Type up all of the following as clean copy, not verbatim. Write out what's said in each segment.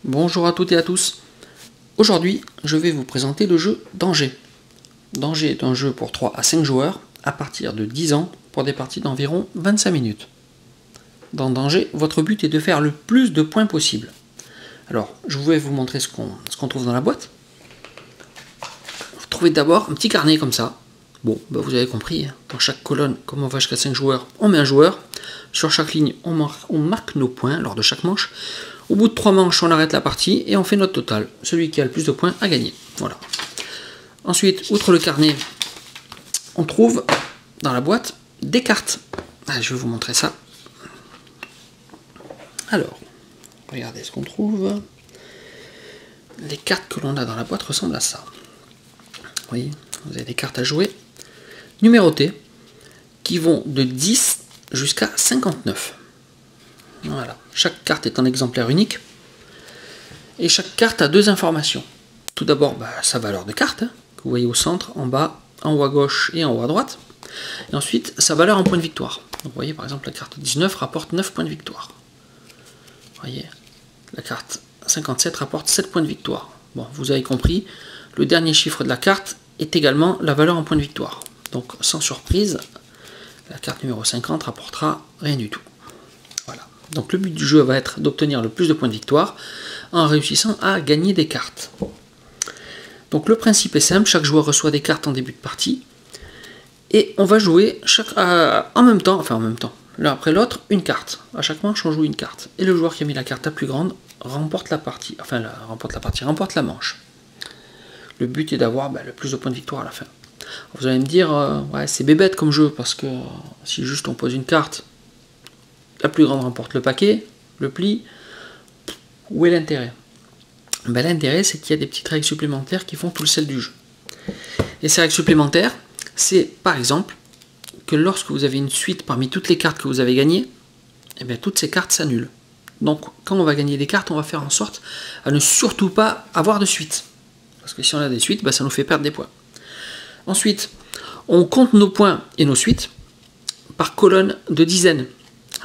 Bonjour à toutes et à tous. Aujourd'hui, je vais vous présenter le jeu Danger. Danger est un jeu pour 3 à 5 joueurs à partir de 10 ans pour des parties d'environ 25 minutes. Dans Danger, votre but est de faire le plus de points possible. Alors, je vais vous montrer ce qu'on trouve dans la boîte. Vous trouvez d'abord un petit carnet comme ça. Bon, vous avez compris, dans chaque colonne, comme on va jusqu'à 5 joueurs, on met un joueur. Sur chaque ligne, on marque nos points lors de chaque manche. Au bout de 3 manches, on arrête la partie et on fait notre total. Celui qui a le plus de points a gagné. Voilà. Ensuite, outre le carnet, on trouve dans la boîte des cartes. Je vais vous montrer ça. Alors, regardez ce qu'on trouve. Les cartes que l'on a dans la boîte ressemblent à ça. Vous voyez, vous avez des cartes à jouer numérotées qui vont de 10 jusqu'à 59. Voilà. Chaque carte est un exemplaire unique et chaque carte a 2 informations. Tout d'abord, sa valeur de carte, que vous voyez au centre, en bas, en haut à gauche et en haut à droite. Et ensuite, sa valeur en points de victoire. Donc, vous voyez, par exemple, la carte 19 rapporte 9 points de victoire. Vous voyez, la carte 57 rapporte 7 points de victoire. Bon, vous avez compris, le dernier chiffre de la carte est également la valeur en points de victoire. Donc, sans surprise, la carte numéro 50 rapportera rien du tout. Voilà. Donc le but du jeu va être d'obtenir le plus de points de victoire en réussissant à gagner des cartes. Donc le principe est simple, chaque joueur reçoit des cartes en début de partie et on va jouer en même temps, l'un après l'autre, une carte. À chaque manche, on joue une carte. Et le joueur qui a mis la carte la plus grande remporte la partie, remporte la manche. Le but est d'avoir le plus de points de victoire à la fin. Vous allez me dire, ouais, c'est bébête comme jeu, parce que si juste on pose une carte, la plus grande remporte le paquet, le pli. Où est l'intérêt? L'intérêt, c'est qu'il y a des petites règles supplémentaires qui font tout le sel du jeu. Et ces règles supplémentaires, c'est par exemple que lorsque vous avez une suite parmi toutes les cartes que vous avez gagnées, toutes ces cartes s'annulent. Donc quand on va gagner des cartes, on va faire en sorte à ne surtout pas avoir de suite. Parce que si on a des suites, ça nous fait perdre des points. Ensuite, on compte nos points et nos suites par colonne de dizaines.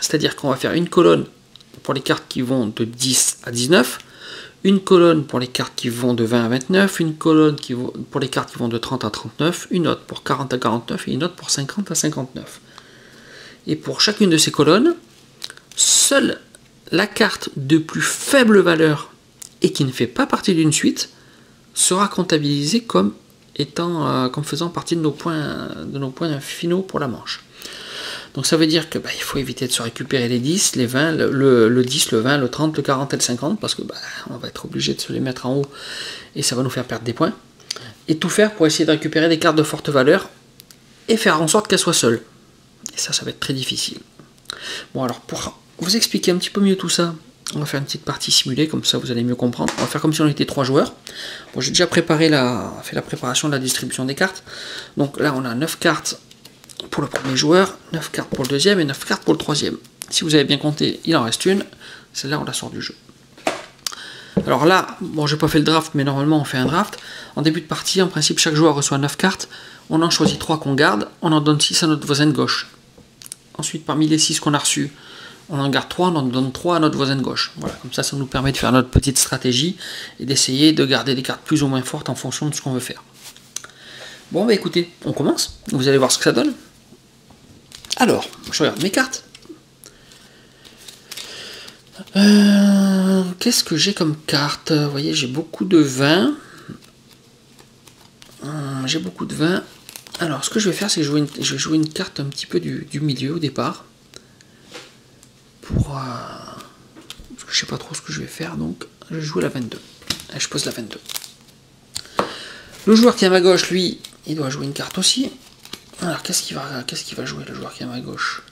C'est-à-dire qu'on va faire une colonne pour les cartes qui vont de 10 à 19, une colonne pour les cartes qui vont de 20 à 29, une colonne pour les cartes qui vont de 30 à 39, une autre pour 40 à 49 et une autre pour 50 à 59. Et pour chacune de ces colonnes, seule la carte de plus faible valeur et qui ne fait pas partie d'une suite sera comptabilisée comme faisant partie de nos points finaux pour la manche. Donc ça veut dire que il faut éviter de se récupérer les 10, les 20, le 10, le 20, le 30, le 40 et le 50, parce que on va être obligé de se les mettre en haut et ça va nous faire perdre des points. Et tout faire pour essayer de récupérer des cartes de forte valeur et faire en sorte qu'elles soient seules. Et ça va être très difficile. Bon, alors pour vous expliquer un petit peu mieux tout ça, on va faire une petite partie simulée, comme ça vous allez mieux comprendre. On va faire comme si on était 3 joueurs. Bon, j'ai déjà fait la préparation de la distribution des cartes. Donc là, on a 9 cartes pour le premier joueur, 9 cartes pour le deuxième et 9 cartes pour le troisième. Si vous avez bien compté, il en reste une. Celle-là, on la sort du jeu. Alors là, bon, j'ai pas fait le draft, mais normalement on fait un draft. En début de partie, en principe, chaque joueur reçoit 9 cartes. On en choisit 3 qu'on garde. On en donne 6 à notre voisin de gauche. Ensuite, parmi les 6 qu'on a reçus, on en garde 3, on en donne 3 à notre voisin de gauche. Voilà, comme ça nous permet de faire notre petite stratégie et d'essayer de garder des cartes plus ou moins fortes en fonction de ce qu'on veut faire. Bon, écoutez, on commence. Vous allez voir ce que ça donne. Alors, je regarde mes cartes. Qu'est-ce que j'ai comme carte? Vous voyez, j'ai beaucoup de vin. Alors, ce que je vais faire, c'est que je vais jouer une carte un petit peu du milieu au départ. Parce que je sais pas trop ce que je vais faire, donc je vais jouer la 22. Allez, je pose la 22. Le joueur qui est à ma gauche, lui, il doit jouer une carte aussi. Alors, qu'est-ce qu'il va jouer, le joueur qui est à ma gauche?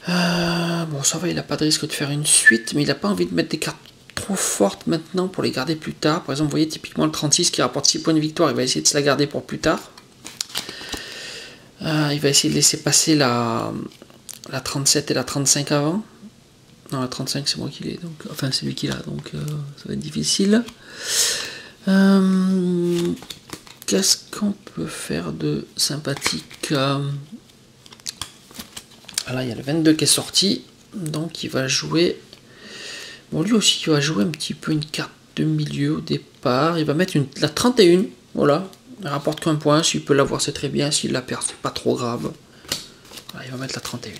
Bon, ça va, il n'a pas de risque de faire une suite, mais il n'a pas envie de mettre des cartes trop fortes maintenant pour les garder plus tard. Par exemple, vous voyez, typiquement le 36 qui rapporte 6 points de victoire, il va essayer de se la garder pour plus tard. Il va essayer de laisser passer la 37 et la 35 avant. Non, la 35, c'est moi qui l'ai, donc enfin, c'est lui qui l'a, donc ça va être difficile. Qu'est-ce qu'on peut faire de sympathique? Là, il y a le 22 qui est sorti, donc il va jouer Bon, lui aussi, il va jouer un petit peu une carte de milieu au départ. Il va mettre la 31. Voilà. Il rapporte qu'un point. S'il peut l'avoir, c'est très bien. S'il la perd, c'est pas trop grave. Voilà, il va mettre la 31.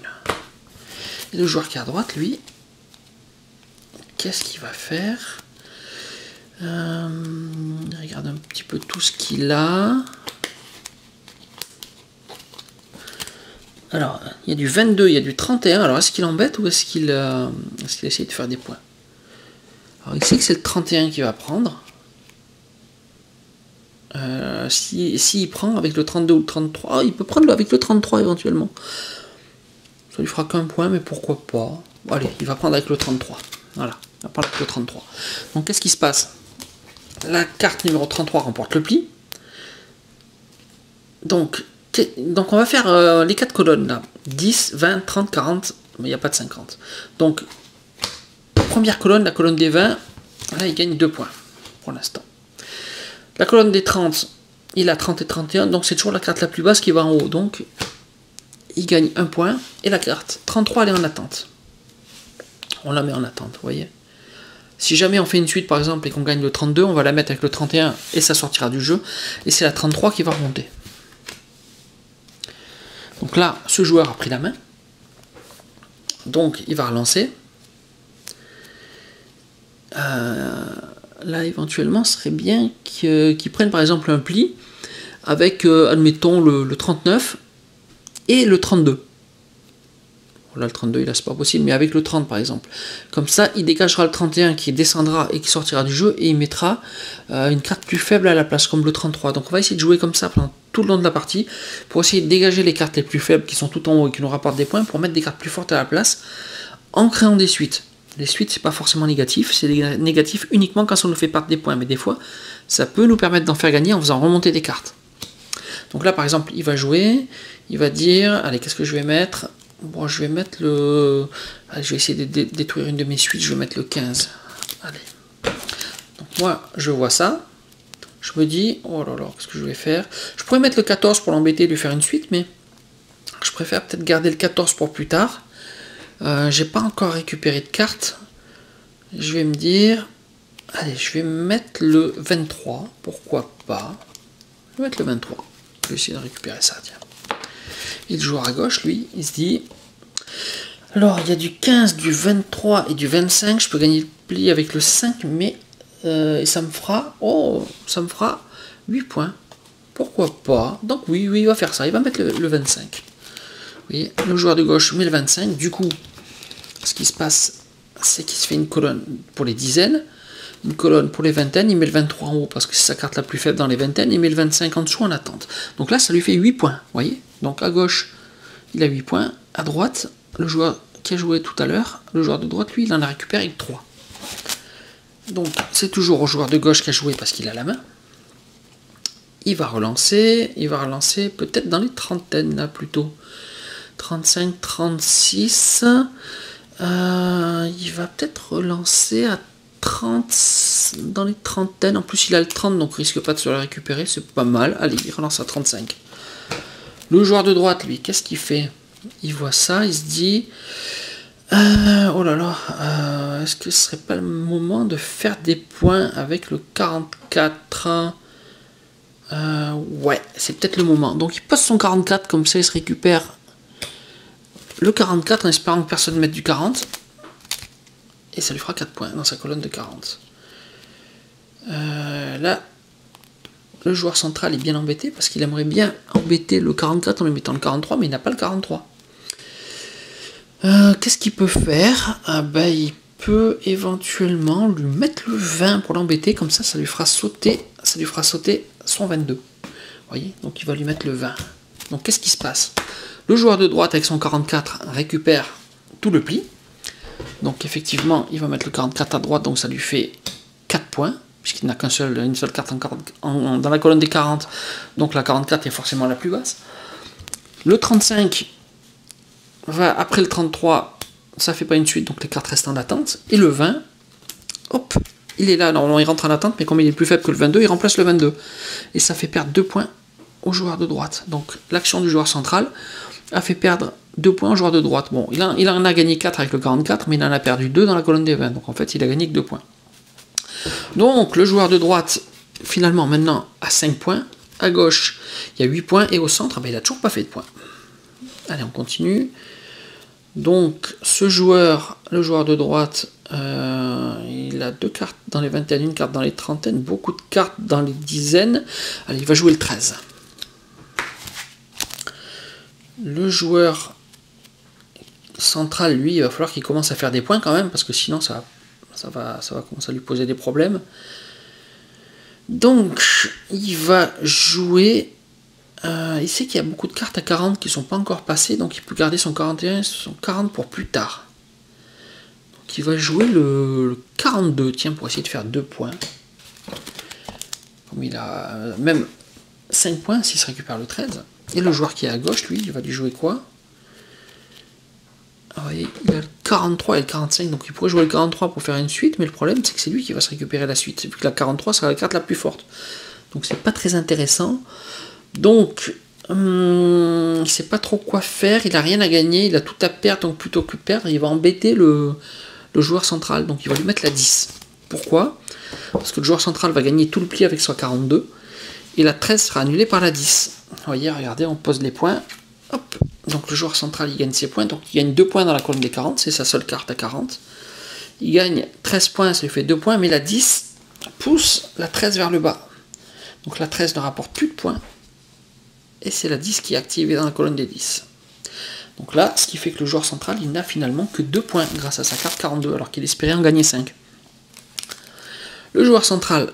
Et le joueur qui est à droite, lui, qu'est-ce qu'il va faire? Regarde un petit peu tout ce qu'il a. Alors, il y a du 22, il y a du 31. Alors, est-ce qu'il embête ou est-ce qu'il essaye de faire des points? Alors, il sait que c'est le 31 qu'il va prendre. S'il prend avec le 32 ou le 33, il peut prendre avec le 33 éventuellement. Ça lui fera qu'un point, mais pourquoi pas. Bon, allez, il va prendre avec le 33. Voilà, il va prendre avec le 33. Donc, qu'est-ce qui se passe? La carte numéro 33 remporte le pli. Donc on va faire les 4 colonnes là. 10, 20, 30, 40, mais il n'y a pas de 50. Donc, première colonne, la colonne des 20, là il gagne 2 points pour l'instant. La colonne des 30, il a 30 et 31, donc c'est toujours la carte la plus basse qui va en haut. Donc, il gagne 1 point. Et la carte 33, elle est en attente. On la met en attente, vous voyez. Si jamais on fait une suite par exemple et qu'on gagne le 32, on va la mettre avec le 31 et ça sortira du jeu. Et c'est la 33 qui va remonter. Donc là, ce joueur a pris la main. Donc il va relancer. Là, éventuellement, ce serait bien qu'il prenne par exemple un pli avec, admettons, le 39 et le 32. Là, le 32, là, c'est pas possible, mais avec le 30 par exemple. Comme ça, il dégagera le 31 qui descendra et qui sortira du jeu et il mettra une carte plus faible à la place, comme le 33. Donc on va essayer de jouer comme ça pendant tout le long de la partie pour essayer de dégager les cartes les plus faibles qui sont tout en haut et qui nous rapportent des points pour mettre des cartes plus fortes à la place en créant des suites. Les suites, c'est pas forcément négatif, c'est négatif uniquement quand ça nous fait perdre des points, mais des fois, ça peut nous permettre d'en faire gagner en faisant remonter des cartes. Donc là, par exemple, il va jouer, il va dire, allez, qu'est-ce que je vais mettre? Bon, je vais mettre le... Allez, je vais essayer de détruire une de mes suites, je vais mettre le 15. Allez. Donc moi, je vois ça. Je me dis, oh là là, qu'est-ce que je vais faire? Je pourrais mettre le 14 pour l'embêter et lui faire une suite, mais je préfère peut-être garder le 14 pour plus tard. J'ai pas encore récupéré de cartes. Je vais me dire, allez, je vais mettre le 23. Pourquoi pas? Je vais mettre le 23. Je vais essayer de récupérer ça, tiens. Et le joueur à gauche, lui, il se dit, alors il y a du 15, du 23 et du 25, je peux gagner le pli avec le 5, mais et ça me fera 8 points. Pourquoi pas? Donc oui, il va faire ça, il va mettre le 25. Vous voyez, le joueur de gauche met le 25, du coup, ce qui se passe, c'est qu'il se fait une colonne pour les dizaines, une colonne pour les vingtaines, il met le 23 en haut parce que c'est sa carte la plus faible dans les vingtaines, il met le 25 en dessous en attente. Donc là, ça lui fait 8 points, vous voyez. Donc à gauche, il a 8 points, à droite, le joueur qui a joué tout à l'heure, le joueur de droite, lui, il en a récupéré 3. Donc c'est toujours au joueur de gauche qui a joué parce qu'il a la main. Il va relancer peut-être dans les trentaines, là, plutôt. 35, 36. Il va peut-être relancer à 30, dans les trentaines. En plus, il a le 30, donc il risque pas de se la récupérer. C'est pas mal. Allez, il relance à 35. Le joueur de droite, lui, qu'est-ce qu'il fait? Il voit ça, il se dit... oh là là, est-ce que ce serait pas le moment de faire des points avec le 44? Ouais, c'est peut-être le moment. Donc il passe son 44, comme ça il se récupère le 44 en espérant que personne ne mette du 40. Et ça lui fera 4 points dans sa colonne de 40. Là, le joueur central est bien embêté parce qu'il aimerait bien embêter le 44 en lui mettant le 43, mais il n'a pas le 43. Qu'est-ce qu'il peut faire? Il peut éventuellement lui mettre le 20 pour l'embêter, comme ça, ça lui fera sauter son 22. Vous voyez? Donc il va lui mettre le 20. Donc qu'est-ce qui se passe? Le joueur de droite avec son 44 récupère tout le pli. Donc effectivement, il va mettre le 44 à droite, donc ça lui fait 4 points, puisqu'il n'a qu'une seule carte dans la colonne des 40. Donc la 44 est forcément la plus basse. Le 35 va après le 33, ça fait pas une suite, donc les cartes restent en attente. Et le 20, hop, il est là, normalement il rentre en attente, mais comme il est plus faible que le 22, il remplace le 22. Et ça fait perdre 2 points au joueur de droite. Donc l'action du joueur central a fait perdre 2 points au joueur de droite. Bon, il en a gagné 4 avec le 44, mais il en a perdu 2 dans la colonne des 20. Donc en fait, il a gagné que 2 points. Donc le joueur de droite, finalement, maintenant, a 5 points. À gauche, il y a 8 points. Et au centre, ben, il n'a toujours pas fait de points. Allez, on continue. Donc ce joueur, le joueur de droite, il a 2 cartes dans les 21, une carte dans les trentaines, beaucoup de cartes dans les dizaines. Allez, il va jouer le 13. Le joueur central, lui, il va falloir qu'il commence à faire des points quand même, parce que sinon ça va commencer à lui poser des problèmes. Donc, il va jouer... il sait qu'il y a beaucoup de cartes à 40 qui ne sont pas encore passées, donc il peut garder son 41 et son 40 pour plus tard. Donc il va jouer le 42, tiens, pour essayer de faire 2 points. Comme il a même 5 points s'il se récupère le 13. Et le joueur qui est à gauche, lui, il va lui jouer quoi? Il a le 43 et le 45, donc il pourrait jouer le 43 pour faire une suite, mais le problème c'est que c'est lui qui va se récupérer la suite, vu que la 43 sera la carte la plus forte. Donc c'est pas très intéressant. Donc il sait pas trop quoi faire, il a rien à gagner, il a tout à perdre, donc plutôt que perdre, il va embêter le joueur central, donc il va lui mettre la 10. Pourquoi? Parce que le joueur central va gagner tout le pli avec son 42, et la 13 sera annulée par la 10. Vous voyez, regardez, on pose les points. Hop. Donc le joueur central, il gagne ses points. Donc il gagne 2 points dans la colonne des 40. C'est sa seule carte à 40. Il gagne 13 points, ça lui fait 2 points. Mais la 10 pousse la 13 vers le bas. Donc la 13 ne rapporte plus de points. Et c'est la 10 qui est activée dans la colonne des 10. Donc là, ce qui fait que le joueur central, il n'a finalement que 2 points grâce à sa carte 42, alors qu'il espérait en gagner 5. Le joueur central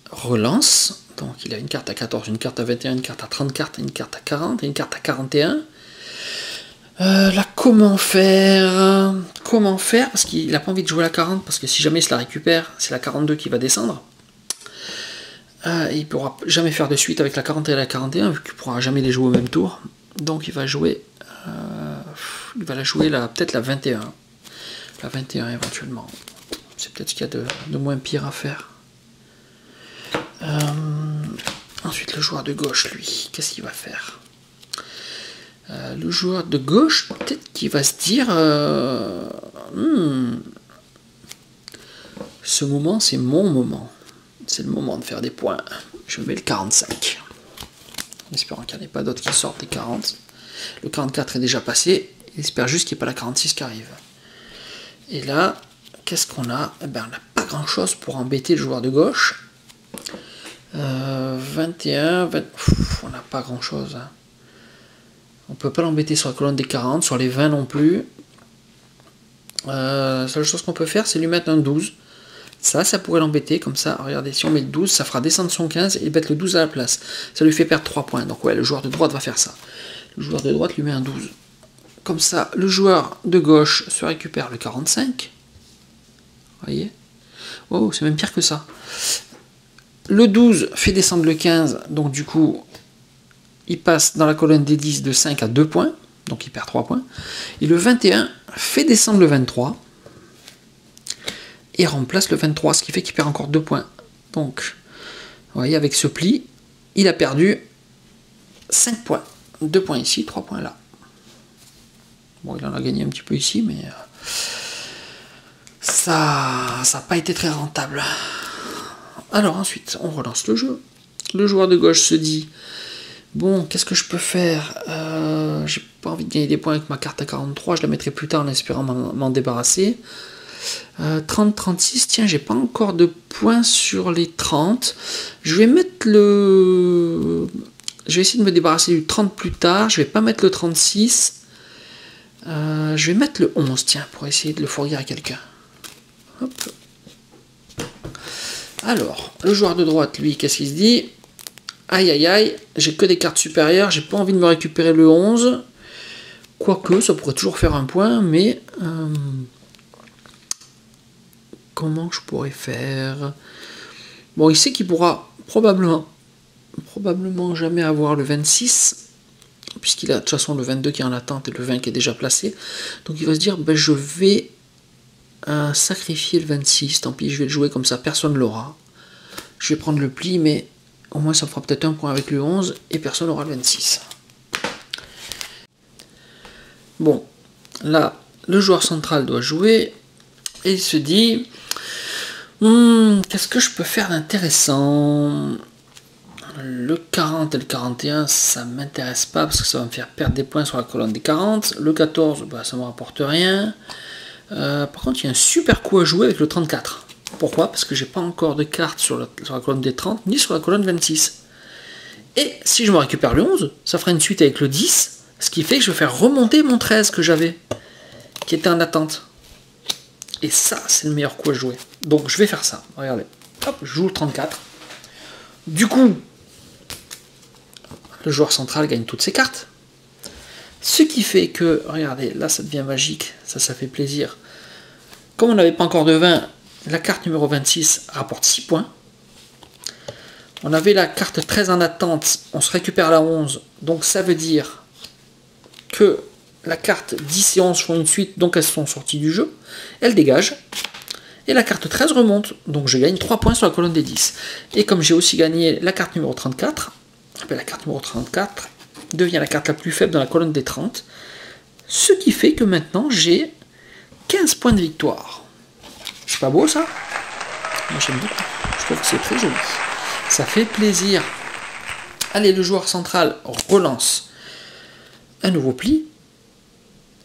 relance. Donc il a une carte à 14, une carte à 21, une carte à 30 cartes, une carte à 40 et une carte à 41. Là, comment faire? Comment faire? Parce qu'il n'a pas envie de jouer la 40, parce que si jamais il se la récupère, c'est la 42 qui va descendre. Il ne pourra jamais faire de suite avec la 40 et la 41, vu qu'il ne pourra jamais les jouer au même tour. Donc il va jouer... il va la jouer peut-être la 21. La 21 éventuellement. C'est peut-être ce qu'il y a de moins pire à faire. Ensuite, le joueur de gauche, lui, qu'est-ce qu'il va faire? Le joueur de gauche, peut-être qu'il va se dire ce moment, c'est mon moment. C'est le moment de faire des points. Je mets le 45. En espérant qu'il n'y en ait pas d'autres qui sortent des 40. Le 44 est déjà passé. Il espère juste qu'il n'y ait pas la 46 qui arrive. Et là, qu'est-ce qu'on a? On n'a pas grand-chose pour embêter le joueur de gauche. 21, 20... on n'a pas grand chose. Hein. On peut pas l'embêter sur la colonne des 40, sur les 20 non plus. La seule chose qu'on peut faire, c'est lui mettre un 12. Ça pourrait l'embêter, comme ça, regardez, si on met le 12, ça fera descendre son 15 et mettre le 12 à la place. Ça lui fait perdre 3 points. Donc ouais, le joueur de droite va faire ça. Le joueur de droite lui met un 12. Comme ça, le joueur de gauche se récupère le 45. Vous voyez? Oh, c'est même pire que ça. Le 12 fait descendre le 15, donc du coup, il passe dans la colonne des 10 de 5 à 2 points, donc il perd 3 points. Et le 21 fait descendre le 23 et remplace le 23, ce qui fait qu'il perd encore 2 points. Donc, vous voyez, avec ce pli, il a perdu 5 points. 2 points ici, 3 points là. Bon, il en a gagné un petit peu ici, mais ça n'a pas été très rentable. Alors ensuite, on relance le jeu. Le joueur de gauche se dit, bon, qu'est-ce que je peux faire? J'ai pas envie de gagner des points avec ma carte à 43, je la mettrai plus tard en espérant m'en débarrasser. 30-36, tiens, j'ai pas encore de points sur les 30. Je vais mettre le... Je vais essayer de me débarrasser du 30 plus tard, je vais pas mettre le 36. Je vais mettre le 11, tiens, pour essayer de le fourguer à quelqu'un. Hop. Alors, le joueur de droite, lui, qu'est-ce qu'il se dit? Aïe, aïe, aïe, j'ai que des cartes supérieures, j'ai pas envie de me récupérer le 11. Quoique, ça pourrait toujours faire un point, mais... comment je pourrais faire? Bon, il sait qu'il pourra probablement jamais avoir le 26, puisqu'il a de toute façon le 22 qui est en attente et le 20 qui est déjà placé. Donc il va se dire, ben, je vais sacrifier le 26, tant pis, je vais le jouer comme ça, personne ne l'aura. Je vais prendre le pli, mais au moins ça fera peut-être un point avec le 11, et personne n'aura le 26. Bon, là, le joueur central doit jouer, et il se dit, qu'est-ce que je peux faire d'intéressant? Le 40 et le 41, ça m'intéresse pas, parce que ça va me faire perdre des points sur la colonne des 40. Le 14, bah, ça me rapporte rien. Par contre, il y a un super coup à jouer avec le 34. Pourquoi? Parce que j'ai pas encore de carte sur la colonne des 30, ni sur la colonne 26. Et si je me récupère le 11, ça fera une suite avec le 10, ce qui fait que je vais faire remonter mon 13 que j'avais, qui était en attente. Et ça, c'est le meilleur coup à jouer. Donc je vais faire ça. Regardez. Hop, je joue le 34. Du coup, le joueur central gagne toutes ses cartes. Ce qui fait que, regardez, là ça devient magique, ça fait plaisir. Comme on n'avait pas encore de 20, la carte numéro 26 rapporte 6 points. On avait la carte 13 en attente, on se récupère la 11, donc ça veut dire que la carte 10 et 11 font une suite, donc elles sont sorties du jeu, elles dégagent, et la carte 13 remonte, donc je gagne 3 points sur la colonne des 10. Et comme j'ai aussi gagné la carte numéro 34, la carte numéro 34 devient la carte la plus faible dans la colonne des 30, ce qui fait que maintenant j'ai 15 points de victoire. C'est pas beau ça? Moi j'aime beaucoup, je trouve que c'est très joli. Ça fait plaisir. Allez, le joueur central relance un nouveau pli.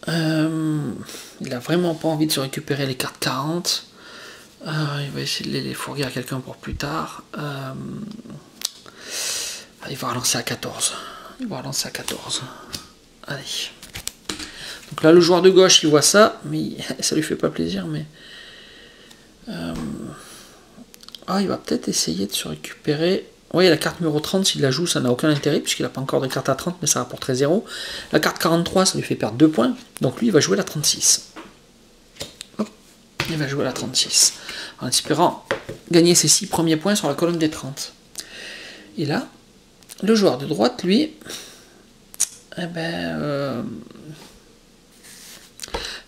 Il a vraiment pas envie de se récupérer les cartes 40. Il va essayer de les fourguer à quelqu'un pour plus tard. Il va relancer à 14. Il va relancer à 14. Allez. Donc là, le joueur de gauche, il voit ça, mais ça lui fait pas plaisir, mais... il va peut-être essayer de se récupérer. Oui, la carte numéro 30, s'il la joue, ça n'a aucun intérêt, puisqu'il n'a pas encore de carte à 30, mais ça rapporterait 0. La carte 43, ça lui fait perdre 2 points, donc lui, il va jouer la 36. Hop, il va jouer la 36, en espérant gagner ses 6 premiers points sur la colonne des 30. Et là, le joueur de droite, lui,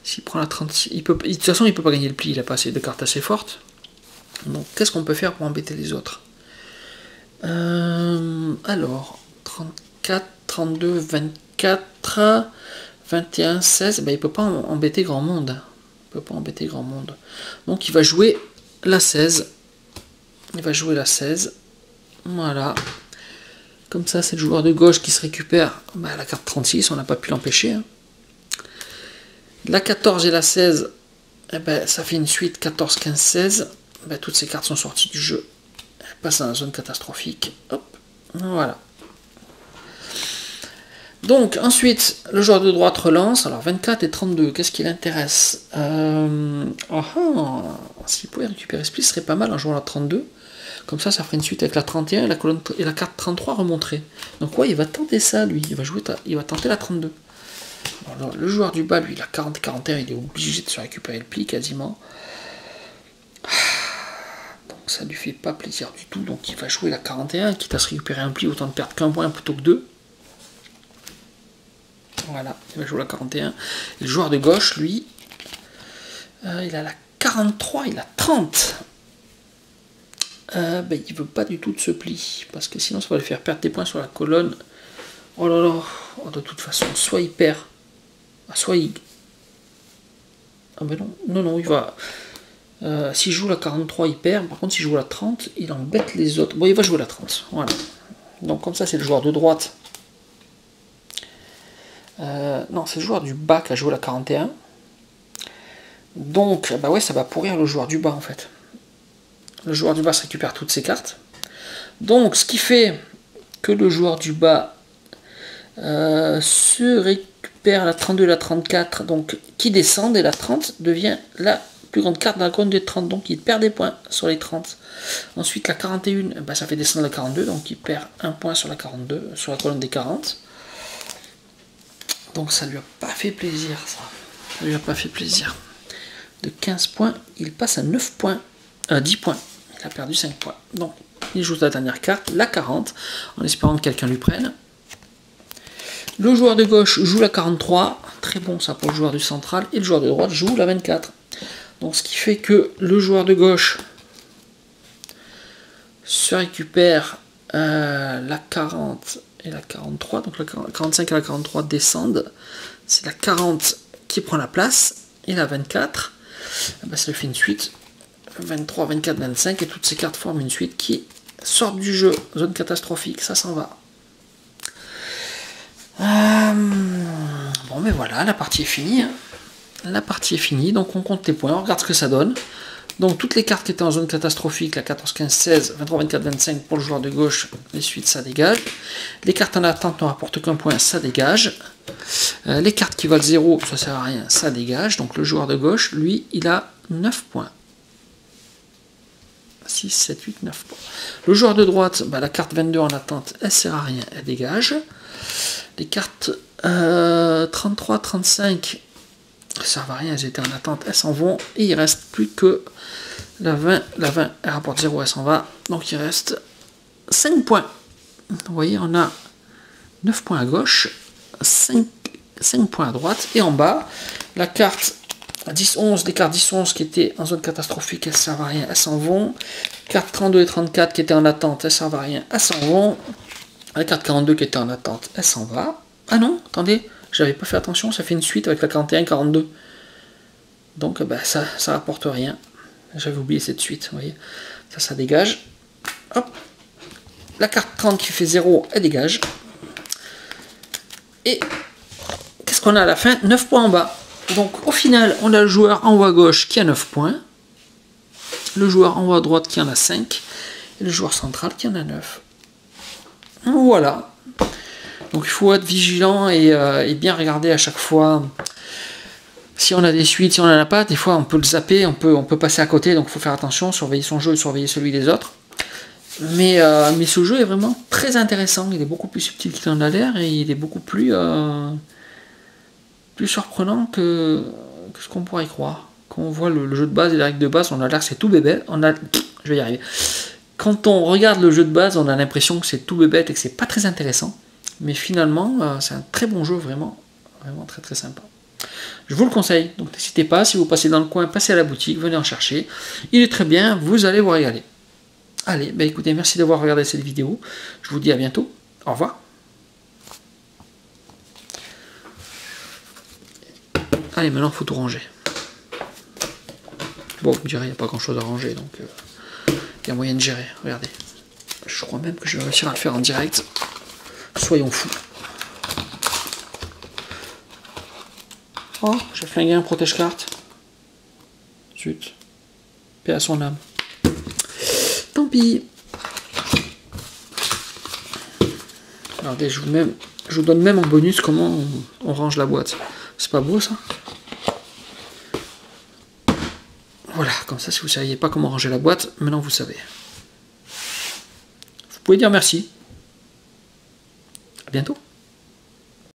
s'il prend la 36, de toute façon, il peut pas gagner le pli, il a pas assez de cartes assez fortes. Donc, qu'est-ce qu'on peut faire pour embêter les autres? Alors, 34, 32, 24, 21, 16, il peut pas embêter grand monde. Il peut pas embêter grand monde. Donc, il va jouer la 16. Il va jouer la 16. Voilà. Comme ça, c'est le joueur de gauche qui se récupère la carte 36, on n'a pas pu l'empêcher. Hein. La 14 et la 16, ça fait une suite 14, 15, 16. Toutes ces cartes sont sorties du jeu. Elles passent dans la zone catastrophique. Hop, voilà. Donc, ensuite, le joueur de droite relance. Alors, 24 et 32, qu'est-ce qui l'intéresse? S'il pouvait récupérer ce pli, ce serait pas mal en jouant la 32. Comme ça, ça ferait une suite avec la 31 et la carte 33 remonterait. Donc, ouais, il va tenter ça, lui. Il va tenter la 32. Alors, le joueur du bas, lui, il a 40 et 41, il est obligé de se récupérer le pli quasiment. Donc, ça lui fait pas plaisir du tout. Donc, il va jouer la 41, quitte à se récupérer un pli, autant de perdre qu'un point plutôt que 2. Voilà, il va jouer la 41. Et le joueur de gauche, lui, il a la 43, il a 30. Il veut pas du tout de ce pli, parce que sinon ça va lui faire perdre des points sur la colonne. Oh là là, de toute façon, soit il perd, soit il... non, il va... s'il joue la 43, il perd, par contre s'il joue la 30, il embête les autres. Bon, il va jouer la 30, voilà. Donc comme ça, c'est le joueur de droite. Non, c'est le joueur du bas qui a joué la 41. Donc, ouais, ça va pourrir le joueur du bas, en fait. Le joueur du bas se récupère toutes ses cartes. Donc, ce qui fait que le joueur du bas se récupère la 32 et la 34, donc qui descendent, et la 30 devient la plus grande carte dans la colonne des 30, donc il perd des points sur les 30. Ensuite, la 41, ça fait descendre la 42, donc il perd un point sur la 42, sur la colonne des 40. Donc ça lui a pas fait plaisir, ça. Ça lui a pas fait plaisir. De 15 points, il passe à 9 points. 10 points. Il a perdu 5 points. Donc, il joue la dernière carte, la 40, en espérant que quelqu'un lui prenne. Le joueur de gauche joue la 43. Très bon ça pour le joueur du central. Et le joueur de droite joue la 24. Donc, ce qui fait que le joueur de gauche se récupère la 40 et la 43. Donc, la 45 et la 43 descendent. c'est la 40 qui prend la place, et la 24, ben, ça fait une suite 23, 24, 25, et toutes ces cartes forment une suite qui sort du jeu. Zone catastrophique, ça s'en va. Bon, mais voilà, la partie est finie. La partie est finie, donc on compte les points, on regarde ce que ça donne. Donc toutes les cartes qui étaient en zone catastrophique, la 14, 15, 16, 23, 24, 25 pour le joueur de gauche, les suites ça dégage. Les cartes en attente ne rapportent qu'un point, ça dégage. Les cartes qui valent 0, ça sert à rien, ça dégage. Donc le joueur de gauche, lui, il a 9 points. 6, 7, 8, 9 points. Le joueur de droite, bah, la carte 22 en attente, elle sert à rien, elle dégage. Les cartes 33, 35, ça ne servent à rien, elles étaient en attente, elles s'en vont. Et il ne reste plus que la 20, elle rapporte 0, elle s'en va. Donc il reste 5 points. Vous voyez, on a 9 points à gauche, 5 points à droite. Et en bas, la carte 10-11, les cartes 10-11 qui étaient en zone catastrophique, elles ne servent à rien, elles s'en vont. Cartes 32 et 34 qui étaient en attente, elles ne servent à rien, elles s'en vont. La carte 42 qui était en attente, elle s'en va. Ah non, attendez, j'avais pas fait attention, ça fait une suite avec la 41 42. Donc ben, ça rapporte rien. J'avais oublié cette suite, vous voyez. Ça dégage. Hop. La carte 30 qui fait 0, elle dégage. Et qu'est-ce qu'on a à la fin? 9 points en bas. Donc au final, on a le joueur en haut à gauche qui a 9 points. Le joueur en haut à droite qui en a 5. Et le joueur central qui en a 9. Voilà. Donc il faut être vigilant et bien regarder à chaque fois si on a des suites, si on n'en a pas. Des fois on peut le zapper, on peut passer à côté, donc il faut faire attention, surveiller son jeu et surveiller celui des autres. Mais ce jeu est vraiment très intéressant, il est beaucoup plus subtil qu'il en a l'air et il est beaucoup plus surprenant que ce qu'on pourrait y croire. Quand on voit le jeu de base et les règles de base, on a l'air que c'est tout bébé. Je vais y arriver. Quand on regarde le jeu de base, on a l'impression que c'est tout bébête et que c'est pas très intéressant. Mais finalement, c'est un très bon jeu, vraiment très très sympa. Je vous le conseille, donc n'hésitez pas, si vous passez dans le coin, passez à la boutique, venez en chercher. Il est très bien, vous allez vous régaler. Allez, bah écoutez, merci d'avoir regardé cette vidéo. Je vous dis à bientôt. Au revoir. Allez, maintenant il faut tout ranger. Bon, vous me direz, il n'y a pas grand chose à ranger, donc il y a moyen de gérer. Regardez. Je crois même que je vais réussir à le faire en direct. Soyons fous. Oh, j'ai flingué un protège-carte. Zut. Paix à son âme. Tant pis. Regardez, je vous donne même en bonus comment on range la boîte. C'est pas beau ça? Voilà, comme ça si vous ne saviez pas comment ranger la boîte, maintenant vous savez. Vous pouvez dire merci. À bientôt.